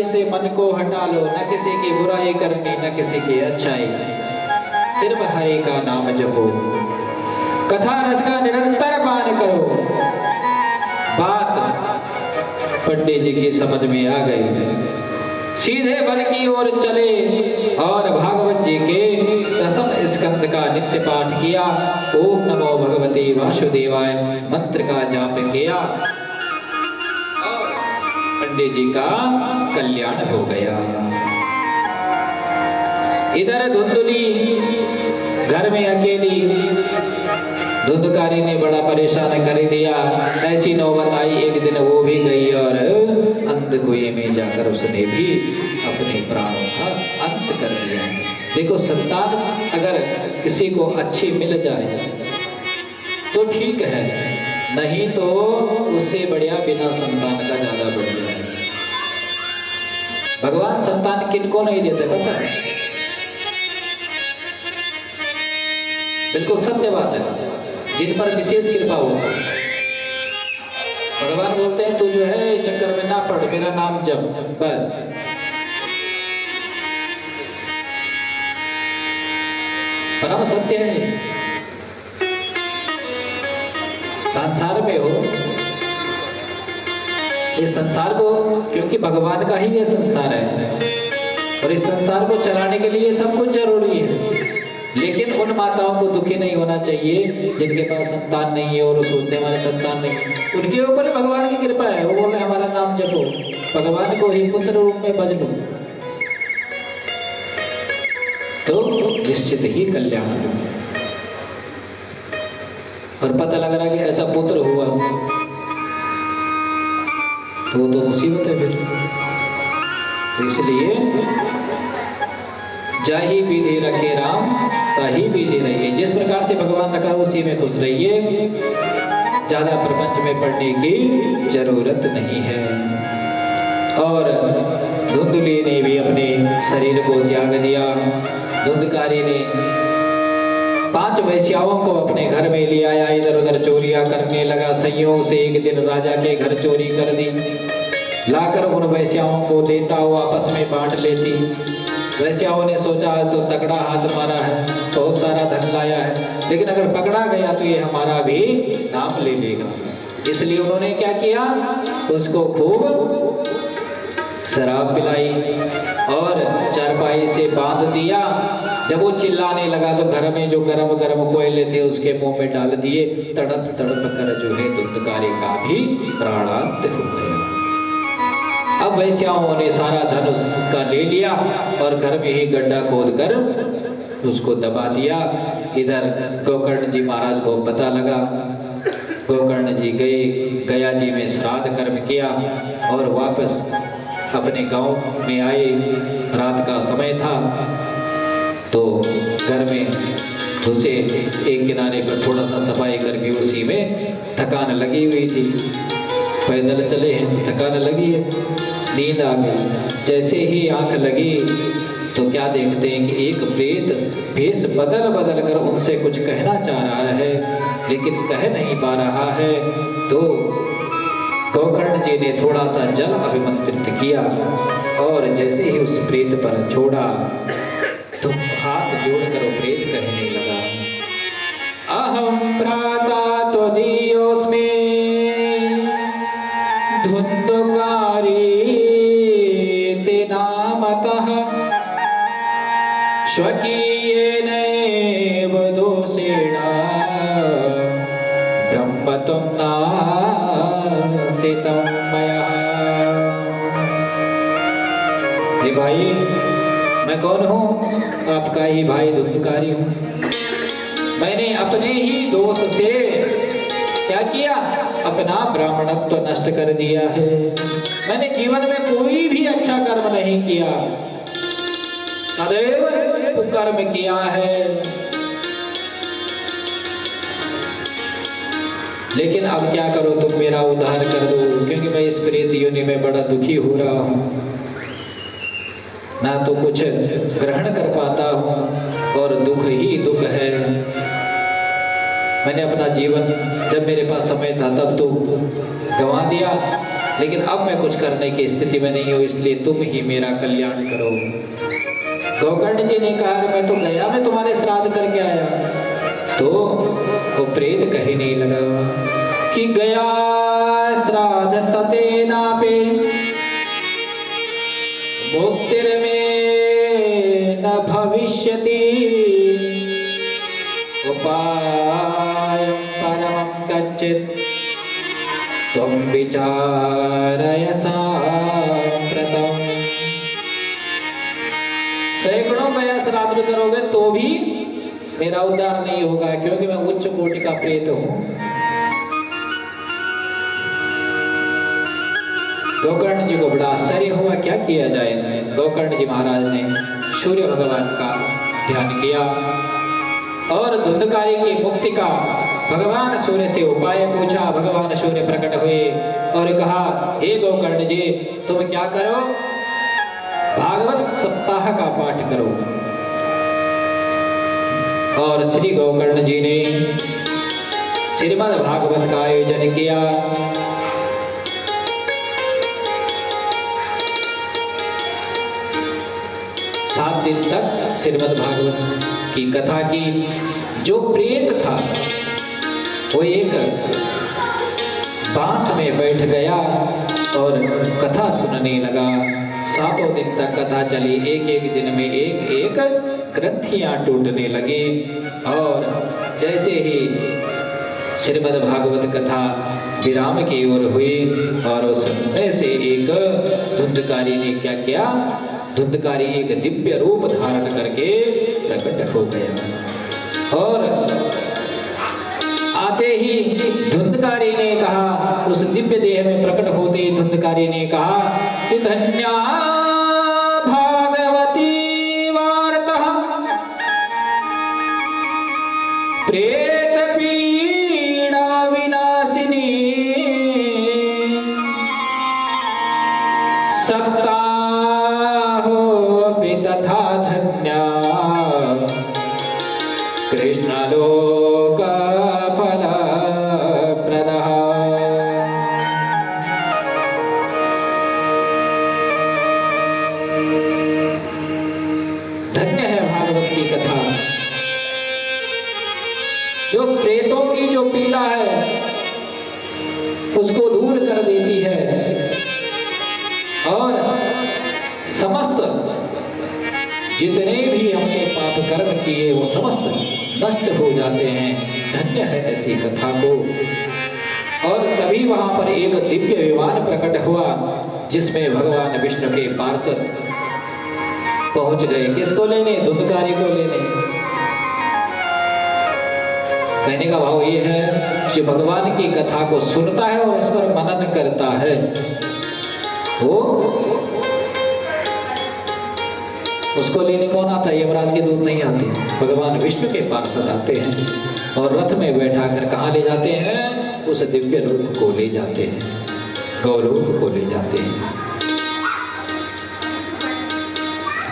से मन को हटा लो, न किसी की बुराई करनी न किसी की अच्छाई, सिर्फ हरि का नाम जपो, कथा रस का निरंतर पान करो। बात पंडित जी की समझ में आ गई, सीधे वन की ओर चले और भागवत जी के 10 स्कंद का नित्य पाठ किया। ओम नमो भगवते वासुदेवाय मंत्र का जाप किया और पंडित जी का कल्याण हो गया। इधर धुंधली घर में अकेली, धुंधकारी ने बड़ा परेशान कर दिया। ऐसी नौबत आई, एक दिन वो भी गई और अंत कुएं में जाकर उसने भी अपने प्राणों का अंत कर दिया। देखो, संतान अगर किसी को अच्छी मिल जाए तो ठीक है, नहीं तो उससे बढ़िया बिना संतान का ज्यादा बढ़िया है। भगवान संतान किनको नहीं देते पता है? बिल्कुल सत्य बात है, जिन पर विशेष कृपा होती है। भगवान बोलते हैं तू जो है चक्कर में ना पड़, मेरा नाम जप बस। परम सत्य है। संसार में हो, इस संसार को, क्योंकि भगवान का ही ये संसार है और इस संसार को चलाने के लिए सब कुछ जरूरी है। लेकिन उन माताओं को दुखी नहीं होना चाहिए जिनके पास संतान नहीं है और सोचते हमारे संतान नहीं, उनके ऊपर भगवान की कृपा है। वो बोल रहे हमारा नाम जपो, भगवान को ही पुत्र रूप में भज लो, तो निश्चित ही कल्याण होगा। और पता लग रहा कि ऐसा पुत्र हुआ तो मुसीबत है फिर। तो इसलिए जाही विधि रखे राम ताही विधि रहिए। जिस प्रकार से भगवान रखा उसी में खुश रहिए, ज्यादा प्रपंच में पड़ने की जरूरत नहीं है। और धुंधली ने भी अपने शरीर को त्याग दिया। धुंधकारी ने 5 वैश्याओं को अपने घर में ले आया, इधर उधर चोरियां करने लगा। संयोग से एक दिन राजा के घर चोरी कर दी, लाकर उन वैश्याओं को देता हुआ आपस में बांट लेती। वैश्याओं ने सोचा तो तगड़ा हाथ मारा है, बहुत सारा धन लाया है, लेकिन अगर पकड़ा गया तो ये हमारा भी नाम ले लेगा। इसलिए उन्होंने क्या किया, उसको खूब शराब पिलाई और चारपाई से बांध दिया। जब वो चिल्लाने लगा तो घर में जो गरम गरम कोयले थे उसके मुंह में डाल दिए। तड़प तड़प कर जो है धुंधकारी का भी प्राणांत हो गया। अब वैश्याओं ने सारा धन उसका ले लिया और घर में ही गड्ढा खोद कर उसको दबा दिया। इधर गोकर्ण जी महाराज को पता लगा। गोकर्ण जी गए, गया जी में श्राद्ध कर्म किया और वापस अपने गांव में आए। रात का समय था तो घर में घुसे, एक किनारे पर थोड़ा सा सफाई करके उसी में थकान लगी हुई थी। पैदल चले हैं तो थकान लगी है, नींद आ गई। जैसे ही आंख लगी तो क्या देखते हैं कि एक प्रेत भेष बदल बदल कर उनसे कुछ कहना चाह रहा है, लेकिन कह नहीं पा रहा है। तो गोकर्ण जी ने थोड़ा सा जल अभिमंत्रित किया और जैसे ही उस प्रेत पर छोड़ा तो हाथ जोड़कर प्रेत कहने लगा, अहम भ्राता त्वदीयोऽस्मि धुंधकारी ते नामतः स्वकीयेनैव दोषेण ब्रह्मत्वं नासितं मया। हे भाई, मैं कौन हूँ? आपका ही भाई धुंधकारी हूँ। मैंने अपने ही दोष से क्या किया, अपना ब्राह्मणत्व नष्ट कर दिया है। मैंने जीवन में कोई भी अच्छा कर्म नहीं किया, सदैव कुकर्म किया है। लेकिन अब क्या करो, तुम मेरा उद्धार कर दो, क्योंकि मैं इस प्रेत योनि में बड़ा दुखी हो रहा हूँ, ना तो कुछ ग्रहण कर पाता हूँ और दुख ही दुख है। मैंने अपना जीवन जब मेरे पास समय था तब तो गंवा दिया, लेकिन अब मैं कुछ करने की स्थिति में नहीं हूँ, इसलिए तुम ही मेरा कल्याण करो। गोकर्ण जी ने कहा मैं तो गया मैं तुम्हारे श्राद्ध करके आया। तो वो प्रेत कहने लगा कि गया श्राद्ध सतेना पे मुक्तिर्मे न भविष्यति उपायं परमं कच्चित् त्वं विचारय साम्प्रतम्। सैकड़ों गया श्राद्ध करोगे तो भी मेरा उद्धार नहीं होगा, क्योंकि मैं उच्च कोटि का प्रेत हूं। गोकर्ण जी को बड़ा आश्चर्य हुआ, क्या किया जाए। गोकर्ण जी महाराज ने सूर्य भगवान का ध्यान किया और धुंधकारी की मुक्ति का भगवान सूर्य से उपाय पूछा। भगवान सूर्य प्रकट हुए और कहा, हे गोकर्ण जी तुम क्या करो, भागवत सप्ताह का पाठ करो। और श्री गोकर्ण जी ने श्रीमद् भागवत का आयोजन किया। 7 दिन तक श्रीमद् भागवत की कथा की। जो प्रेत था वो एक बांस में बैठ गया और कथा सुनने लगा। 7 दिन तक कथा चली। एक एक दिन में एक एक ग्रंथियां टूटने लगी और जैसे ही श्रीमद् भागवत कथा विराम की ओर हुई और उस समय से एक धुंधकारी ने क्या किया, धुंधकारी एक दिव्य रूप धारण करके प्रकट हो गया। और आते ही धुंधकारी ने कहा, उस दिव्य देह में प्रकट होते ही धुंधकारी ने कहा कि धन्या भागवती वार्ता प्रेत पीड़ा विनाशिनी सप्ताहो तथा धन्या कृष्णलोक फलप्रदः। धन्य है भागवत की कथा, जो प्रेतों की जो पीड़ा है उसको दूर कर देती है और समस्त जितने भी हमने पाप कर्म किए वो समस्त नष्ट हो जाते हैं। धन्य है ऐसी कथा को। और तभी वहां पर एक दिव्य विमान प्रकट हुआ जिसमें भगवान विष्णु के पार्षद पहुंच गए। किसको लेने? धुंधकारी को लेने। कहने का भाव ये है कि भगवान की कथा को सुनता है और उस पर मनन करता है, वो उसको लेने कौन आता है? यमराज के दूत नहीं आते, भगवान विष्णु के पार्षद आते हैं और रथ में बैठा कर कहाँ ले जाते हैं? उस दिव्य लोक को ले जाते हैं, गौलोक को ले जाते हैं।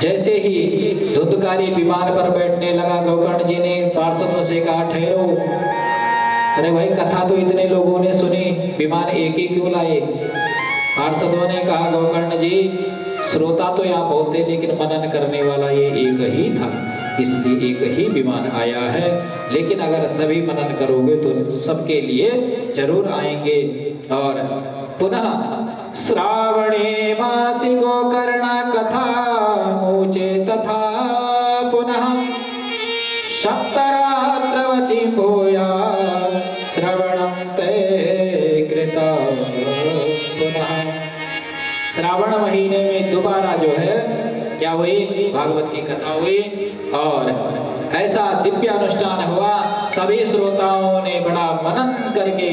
जैसे ही धुंधकारी विमान पर बैठने लगा, गोकर्ण जी ने पार्षदों से कहा, ठहरो, अरे भाई कथा तो इतने लोगों ने सुनी, विमान एक ही क्यों लाए? पार्षदों ने कहा, गोकर्ण जी श्रोता तो यहाँ बहुत है लेकिन मनन करने वाला ये एक ही था, इसलिए एक ही विमान आया है। लेकिन अगर सभी मनन करोगे तो सबके लिए जरूर आएंगे। और पुनः श्रावणे मासि गोकर्ण कथा मोचे तथा पुनः सप्तरात्रवती भूया श्रवणं ते कृता पुनः। श्रावण महीने में दोबारा जो है क्या हुई? भागवत की कथा हुई और ऐसा दिव्य अनुष्ठान हुआ। सभी श्रोताओं ने बड़ा मनन करके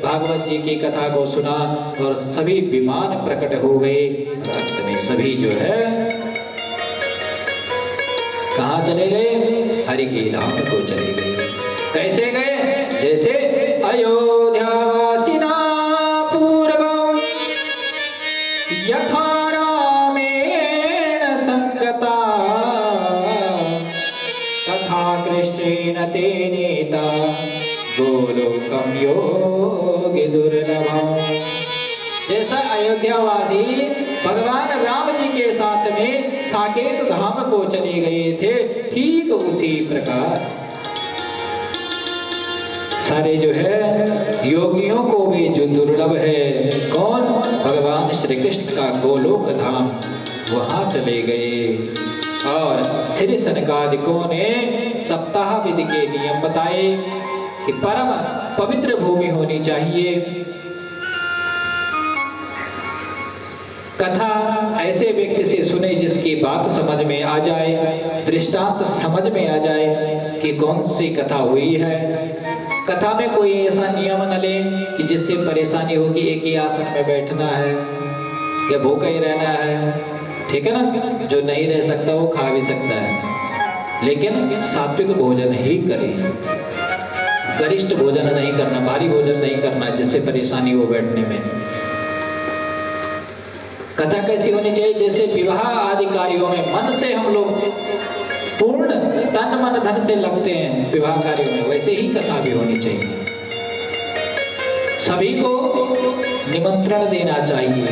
भागवत जी की कथा को सुना और सभी विमान प्रकट हो गए। अंत में सभी जो है कहाँ चले गए? हरि के धाम को चले गए। कैसे गए? जैसे अयोध्यावासिना पूर्वं यथा रामेण संगता तथा कृष्णेन तेनेता गोलोकं योगी दुर्लभम्। जैसा अयोध्यावासी भगवान राम जी के साथ में साकेत धाम को चले गए थे, ठीक उसी प्रकार सारे जो है योगियों को भी जो दुर्लभ है, कौन? भगवान श्री कृष्ण का गोलोक धाम, वहां चले गए। और श्री सनकादिकों ने सप्ताह विधि के नियम बताए कि परम पवित्र भूमि होनी चाहिए। कथा ऐसे व्यक्ति से सुने जिसकी बात समझ में आ जाए, दृष्टांत समझ में आ जाए कि कौन सी कथा हुई है। कथा में कोई ऐसा नियम न ले कि जिससे परेशानी हो कि एक ही आसन में बैठना है या भूखा ही रहना है, ठीक है ना। जो नहीं रह सकता वो खा भी सकता है, लेकिन सात्विक भोजन ही करे, गरिष्ठ भोजन नहीं करना, भारी भोजन नहीं करना जिससे परेशानी हो बैठने में। कथा कैसी होनी चाहिए? जैसे विवाह आदि कार्यों में मन से हम लोग पूर्ण तन मन धन से लगते हैं विवाह कार्यों में, वैसे ही कथा भी होनी चाहिए। सभी को निमंत्रण देना चाहिए।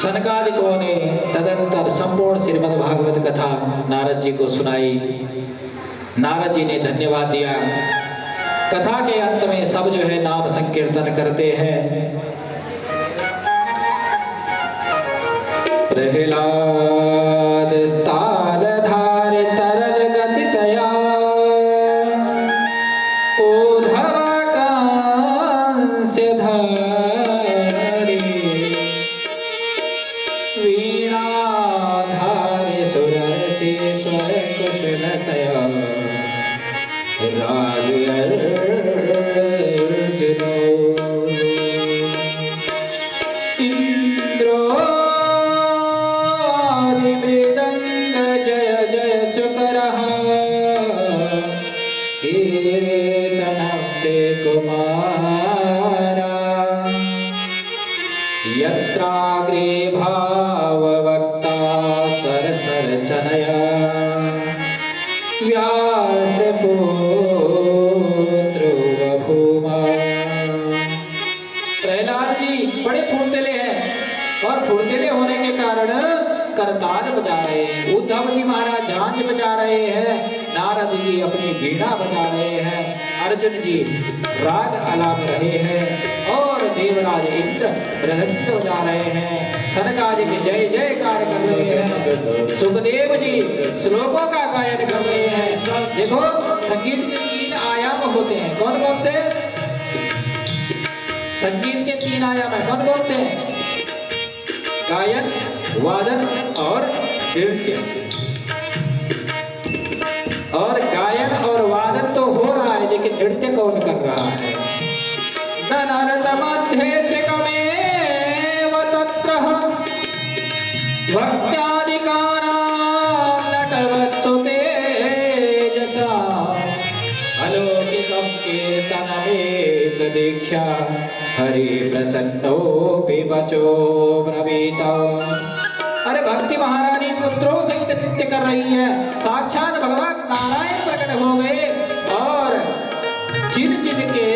सनकादिकों ने तदंतर संपूर्ण श्रीमद् भागवत कथा नारद जी को सुनाई। नारद जी ने धन्यवाद दिया। कथा के अंत में सब जो है नाम संकीर्तन करते हैं। प्रहलाद स्थाल धारे तरल गति तया, उद्धव कांस्य धारी, वीणा धारे सुरसि स्वर कुशलतया, राग यत्राग्रे भाववक्ता सरसर चनया, व्यास पुत्र बभूमा। प्रहलाद जी बड़े फुर्तीले हैं और फुर्तीले होने के कारण करताल बजा रहे हैं। उद्धव जी महाराज झांझ बजा रहे हैं, नारद जी अपनी वीणा बजा रहे हैं, अर्जुन जी राग आलाप रहे हैं और देवराज इंद्र मृदंग बजा रहे हैं। सनकादिक जय जयकार कर रहे हैं। सुखदेव जी श्लोकों का गायन कर रहे हैं। देखो संगीत के 3 आयाम होते हैं। कौन कौन से? संगीत के 3 आयाम है। कौन कौन से? गायन, वादन और नृत्य। और गायन और वादन तो हो रहा है, लेकिन नृत्य कौन कर रहा है? नारद मध्येमेव तत्र भक्त्यादिकानां नटवत्सु तेजसा, अलौकिकं कीर्तनमेत दीक्षा, हरि प्रसन्नोऽपि वचो ब्रवीत। अरे भक्ति महारानी पुत्रों सहित नृत्य कर रही है। साक्षात भगवान नारायण प्रकट हो गए और जिन जिन के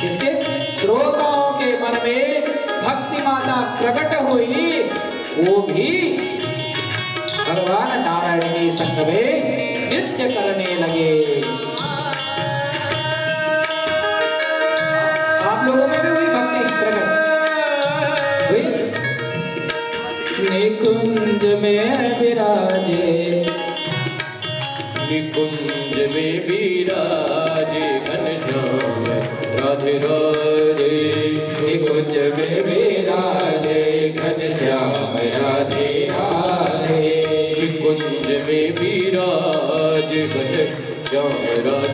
इसके श्रोताओं के मन में भक्ति माता प्रकट हुई, वो भी भगवान नारायण के संग में नृत्य करने लगे। आप लोगों में भी हुई भक्ति प्रकट हुई? निकुंज में विराजे, निकुंज में विराजे घनश्याम राधे राधे, निकुंज में विराजे घनश्याम राधे राधे, निकुंज में विराजे घनश्याम राधे